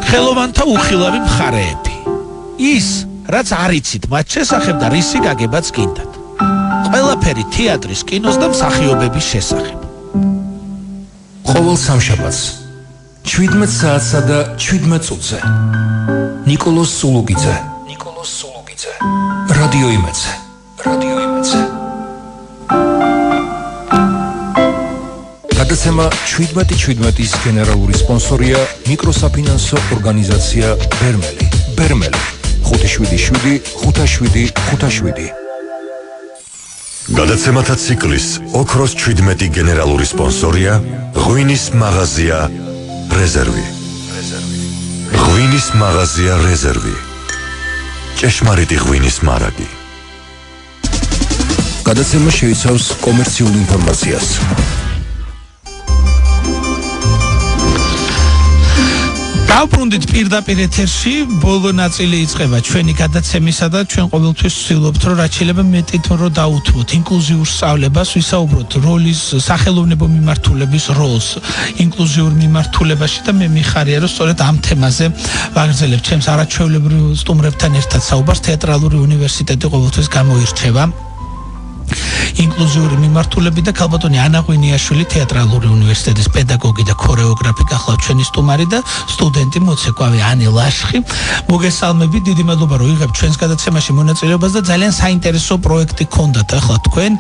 ხელოვანთა უხილავი მხარეები. ის, რაც არ იცით მათ შესახებ და რისი გაგებაც გინდათ. ყველაფერი თეატრის, კინოს და მსახიობების შესახებ. ყოველ სამშაბათს 17 საათსა და 17 წუთზე ნიკოლოზ წულუკიძე რადიო იმედზე გადაცემა 17-17-ის გენერალური სპონსორია მიკროსაფინანსო ორგანიზაცია ბერმელი 577-577-577. გადაცემათა ციკლის ოქროს 17 გენერალური სპონსორია ღვინის მაღაზია რეზერვი. ღვინის მაღაზია რეზერვი. ჭეშმარიტი ღვინის მარაგი. გადაცემა შეიცავს კომერციულ ინფორმაციას. დავბრუნდით პირდაპირ ეთერში, ბოლო ნაწილი იწყება ჩვენი გადაცემისა და ჩვენ ყოველთვის ვცდილობთ, რომ რაც შეიძლება მეტით რომ დაუთმოთ ინკლუზიურ სწავლებას, ვისაუბროთ როლის, სახელოვნებო მიმართულების როლს ინკლუზიურ მიმართულებაში და მე მიხარია, რომ სწორედ ამ თემაზე ვაგრძელებ ჩემს არაჩვეულებრივ სტუმრებთან ერთად საუბარს. თეატრალური უნივერსიტეტი ყოველთვის გამოირჩევა ინკლუზიური მიმართულებით და ქალბატონი ანა ღვინიაშვილი თეატრალური უნივერსიტეტის პედაგოგი და ქორეოგრაფი გახლავთ ჩვენი სტუმარი და სტუდენტი მოცეკვავე ლაშხი. მოგესალმებით, დიდი მადლობა რომ იღებთ ჩვენს გადაცემაში მონაწილეობას და ძალიან საინტერესო პროექტი გქონდათ ახლა თქვენ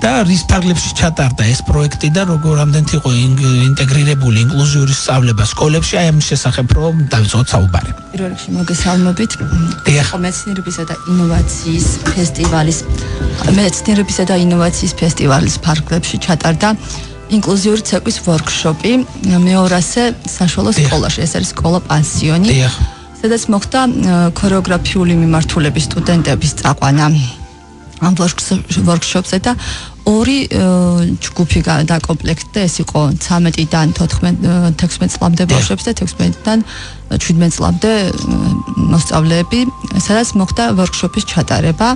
და რის ფარგლებში ჩატარდა ეს პროექტი და როგორ ამდენთ იყო ინტეგრირებული ინკლუზიური სწავლება სკოლებში, აი ამ შესახებ რომ დავიწყოთ საუბარი. პირველ რიგში მოგესალმებით. მეცნიერებისა და ინოვაციის ფესტივალის ფარგლებში ჩატარდა ინკლუზიური ცეკვის ვორქშოპი მეორასე საშუალო სკოლაში, ეს არის სკოლა პანსიონი, სადაც მოხდა ქორეოგრაფიული მიმართულების სტუდენტების წაყვანა ამ ვორქშოპზე და ორი ჯგუფი დაკომპლექტდა, ეს იყო 13-დან 16 წლამდე ბავშვებს და 16-დან 17 წლამდე მოსწავლეები, სადაც მოხდა ვორქშოპის ჩატარება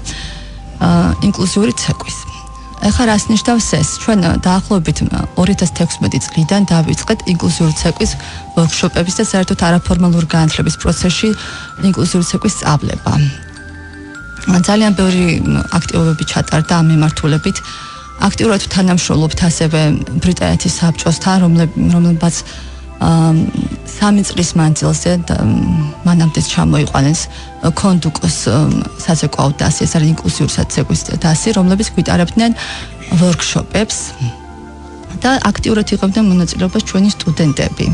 ინკლუზიური ცეკვის. ახლა რას ნიშნავს ეს? ჩვენ დაახლოებით 2016 წლიდან დავიწყეთ ინკლუზიური ცეკვის ვორქშოპების და საერთოდ არაფორმალური განათლების პროცესში ინკლუზიური ცეკვის სწავლება. ძალიან ბევრი აქტივობები ჩატარდა ამ მიმართულებით. აქტიურად თანამშრომლობთ ასევე ბრიტანეთის საბჭოსთან, რომელმაც 3 წლის მანძილზე მანამდე ჩამოიყვანეს კონდუკოს საცეკვაო დასი, ეს არის ინკლუზიური საცეკვის დასი, რომლებიც გვიტარებდნენ ვორქშოპებს და აქტიურად იღებდნენ მონაწილეობას ჩვენი სტუდენტები.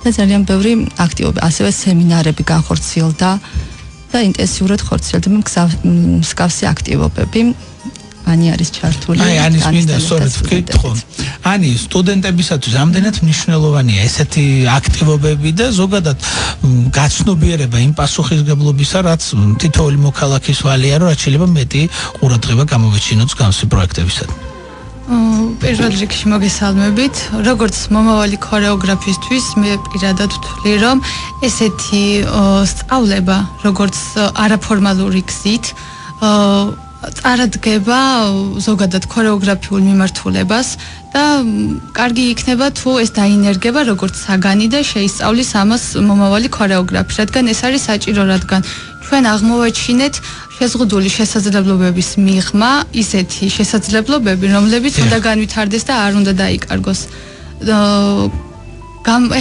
და ძალიან ბევრი აქტივობა, ასევე სემინარები განხორციელდა და ინტენსიურად ხორციელდება მსგავსი აქტივობები. Ani არის ჩართული. აი, ანის მინდა სწორედ ვკითხო. Ani სტუდენტებისათვის ამდენად მნიშვნელოვანია ესეთი აქტივობები და ზოგადად გაცნობიერება იმ პასუხისგებლობისა, რაც თითოეული მოქალაქის ვალია, რომ რაც შეიძლება მეტი ყურადღება გამოვიჩინოთ განსი პროექტებისადმი. პირველ რიგში მოგესალმებით. როგორც მომავალი ქორეოგრაფისტვის მე პირადად ვთვლი, რომ ესეთი სწავლება, როგორც არაფორმალური გზით წარადგება ზოგადად ქორეოგრაფიულ მიმართულებას და კარგი იქნება თუ ეს დაინერგება როგორც საგანი და შეისწავლის ამას მომავალი ქორეოგრაფი, რადგან ეს არის საჭირო, რადგან ჩვენ აღმოვაჩინეთ შეზღუდული შესაძლებლობების მიღმა ისეთი შესაძლებლობები, რომლებიც უნდა განვითარდეს და არ უნდა დაიკარგოს.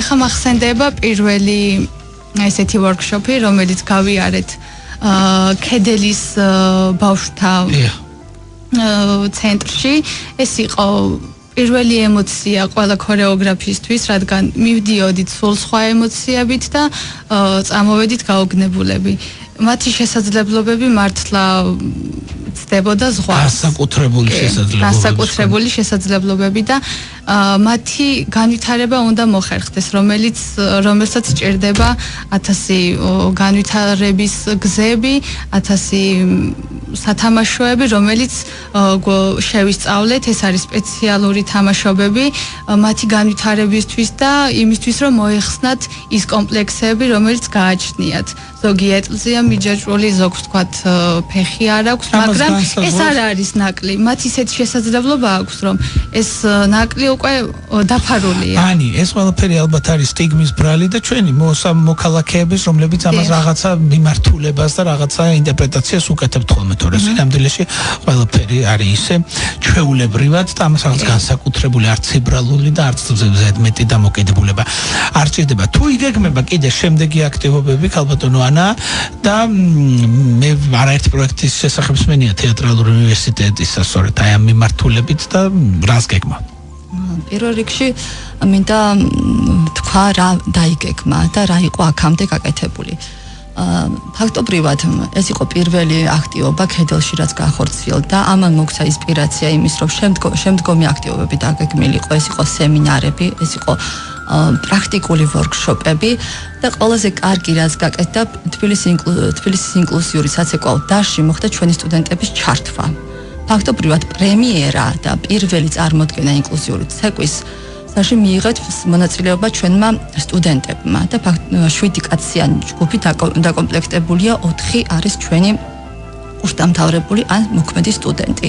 ეხლა მახსენდება პირველი ესეთი ვორქშოპი, რომელიც გავიარეთ კედელის ბავშვთა ცენტრში. ეს იყო პირველი ემოცია ყველა ქორეოგრაფისტვის, რადგან მივდიოდით სულ სხვა ემოციებით და წამოვედით გაოგნებულები. მათი შესაძლებლობები მართლა ცდებოდა ზღვას. განსაკუთრებული შესაძლებლობები და მათი განვითარება უნდა მოხერხდეს, რომელსაც ჭირდება 1000 განვითარების გზები, 1000 სათამაშოები, რომელიც შევისწავლეთ. ეს არის სპეციალური თამაშობები მათი განვითარებისთვის და იმისთვის, რომ მოეხსნათ ის კომპლექსები, რომელიც გააჩნიათ. ზოგი ეტლზეა მიჯაჭვული, ზოგს თქვათ ფეხი არ აქვს, მაგრამ ეს არ არის ნაკლი. მათ ისეთი შესაძლებლობა აქვს, რომ ეს ნაკლი უკვე დაფარულია. Ani, ეს ყველაფერი ალბათ არის სტიგმის ბრალი და ჩვენი მოქალაქეების, რომლებიც ამას რაღაცა მიმართულებას და რაღაცა ინტერპრეტაციას უკეთებთ ხოლმე, თორე სინამდვილეში ყველაფერი არის ისე ჩვეულებრივად და ამას რაღაც განსაკუთრებული არც ციბრალური და არც ზედმეტი დამოკიდებულება არ ჭირდება. თუ იგეგმება კიდე შემდეგი აქტივობები, ქალბატონო ანა და მე არაერთი პროექტის შესახებ მსმენია თეატრალური უნივერსიტეტისა, სწორედ აი ამ მიმართულებით და რას გეგმა? პირველ რიგში მინდა თქვა რა დაიგეგმა და რა იყო აქამდე გაკეთებული. ფაქტობრივად ეს იყო პირველი აქტივობა კედელში რაც განხორციელდა. ამან მოგცა ინსპირაცია იმის რომ შემდგომი აქტივობები დაგეგმილიყო, ეს იყო სემინარები, ეს იყო პრაქტიკული ვორქშოპები და ყველაზე კარგი რაც გაკეთდა თბილისის ინკლუზიური საცეკვაო დასში მოხდა ჩვენი სტუდენტების ჩართვა. ფაქტობრივად პრემიერა და პირველი წარმოდგენა ინკლუზიური ცეკვის საში მიიღეთ მონაწილეობა ჩვენმა სტუდენტებმა და 7 კაციანი ჯგუფი დაკომპლექტებულია 4 არის ჩვენი კურსდამთავრებული ან მოქმედი სტუდენტი.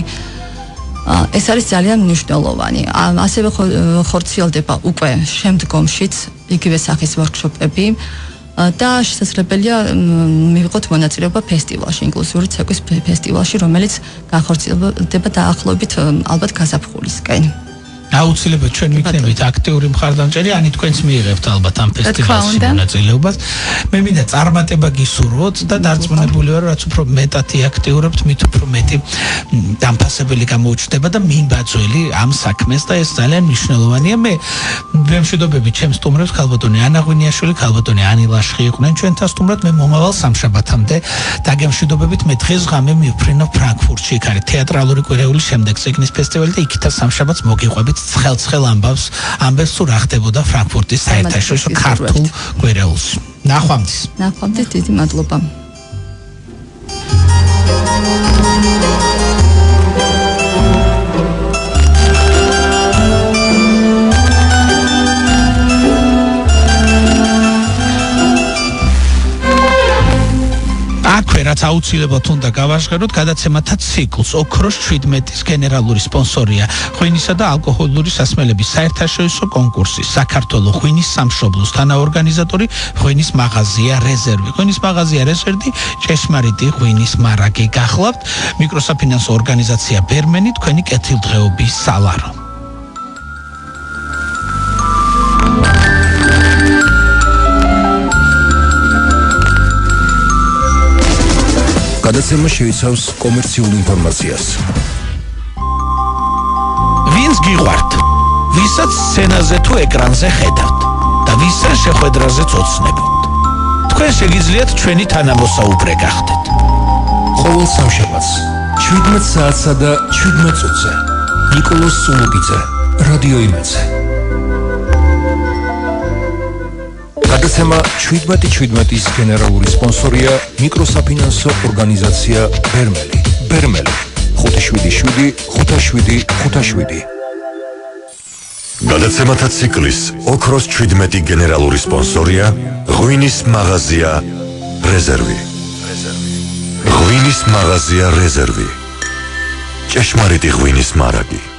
ეს არის ძალიან მნიშვნელოვანი. ასევე ხორციელდება უკვე შემდგომშიც იგივე სახის ვორქშოპები და შესაძლებელია მივიღოთ მონაწილეობა ფესტივალში, ინკლუზიური ცეკვის ფესტივალში, რომელიც განხორციელდება დაახლოებით ალბათ გაზაფხულისკენ. აუცილებლად ჩვენ ვიქნებით აქტიური მხარდამჭერი, ანი თქვენც მიიღებთ ალბათ ამ ფესტივალში მონაწილეობას. მე მინდა წარმატება გისურვოთ და დარწმუნებული ვარ, რაც უფრო მეტად აქტიურობთ, მით უფრო მეტი დამფასებელი გამოუჩნდება და მიმბაძველი ამ საქმეს და ეს ძალიან მნიშვნელოვანია. მე მშვიდობები ჩემს სტუმრებს, ქალბატონი ანა ღვინიაშვილი, ქალბატონი ანი ლაშხი იყვნენ ჩვენთან სტუმრად. მე მომავალ სამშაბათამდე დაგემშვიდობებით, მე დღეს ღამე მივფრინავ ფრანკფურტში, იქ არის თეატრალური კვირეული, შემდეგ წიგნის ფესტივალი და იქითაც სამშაბათს მოგიყვებით ცხელ ამბებს თუ რა ხდებოდა ფრანკფურტის საერთაშორისო ქართულ კვირეულს. ნახვამდის დიდი მადლობა. აქვე რაც აუცილებლად უნდა გავაშღეროთ გადაცემათა ციკლს ოქროს 17-ის გენერალური სპონსორია ღვინისა და ალკოჰოლური სასმელების საერთაშორისო კონკურსი საქართველოს ღვინის სამშობლოს თანაორგანიზატორი ღვინის მაღაზია რეზერვი. ღვინის მაღაზია რეზერვი ჭეშმარიტი ღვინის მარაგი გახლავთ. მიკროსაფინანსო ორგანიზაცია ბერმენი თქვენი კეთილდღეობის სალარო. გადაცემა შეიცავს კომერციულ ინფორმაციას. ვინც გიყვართ, ვისაც სცენაზე თუ ეკრანზე ხედავთ და ვისა შეხვედრაზეც ოცნებობთ. თქვენ შეგიძლიათ ჩვენი თანამოსაუბრე გახდეთ. ყოველ სამშაბათს 17 საათსა და 17 წუთზე ნიკოლოზ წულუკიძე, რადიო იმედზე. გადაცემა 17-17-ის გენერალური სპონსორია მიკროსაფინანსო ორგანიზაცია ბერმელი. 577-577-577. გადაცემათა ციკლის ოქროს 17 გენერალური სპონსორია ღვინის მაღაზია რეზერვი. ღვინის მაღაზია რეზერვი. ჭეშმარიტი ღვინის მარაგი.